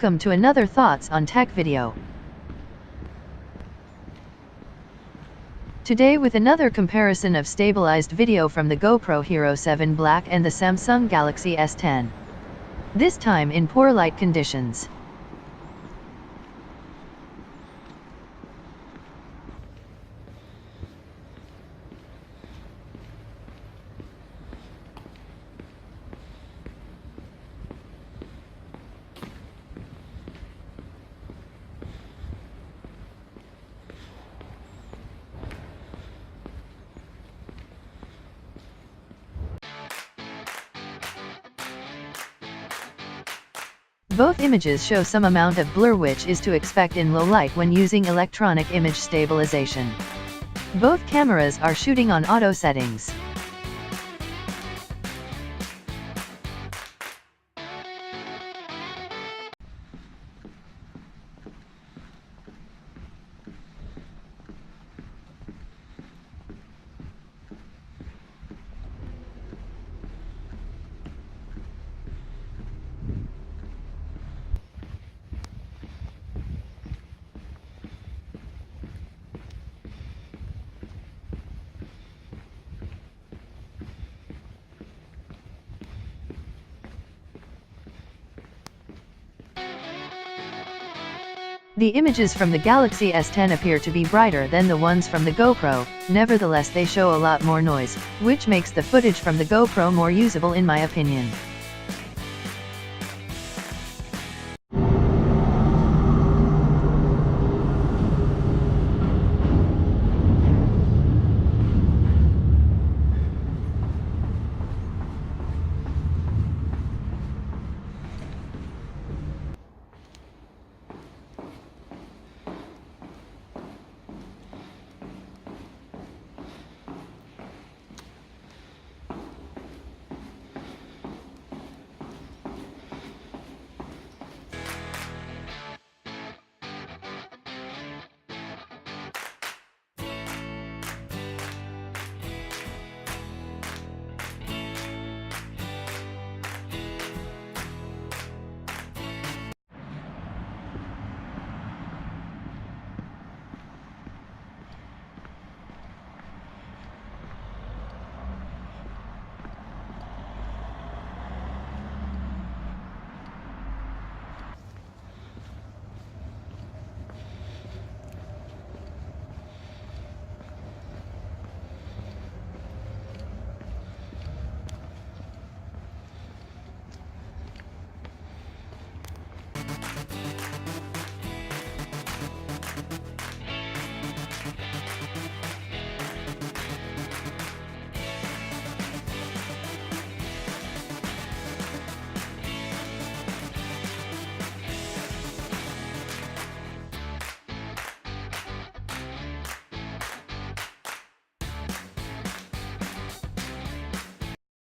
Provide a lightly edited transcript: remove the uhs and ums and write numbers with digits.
Welcome to another Thoughts on Tech video. Today with another comparison of stabilized video from the GoPro Hero 7 Black and the Samsung Galaxy S10. This time in poor light conditions. Both images show some amount of blur, which is to expect in low light when using electronic image stabilization. Both cameras are shooting on auto settings. The images from the Galaxy S10 appear to be brighter than the ones from the GoPro, nevertheless they show a lot more noise, which makes the footage from the GoPro more usable in my opinion.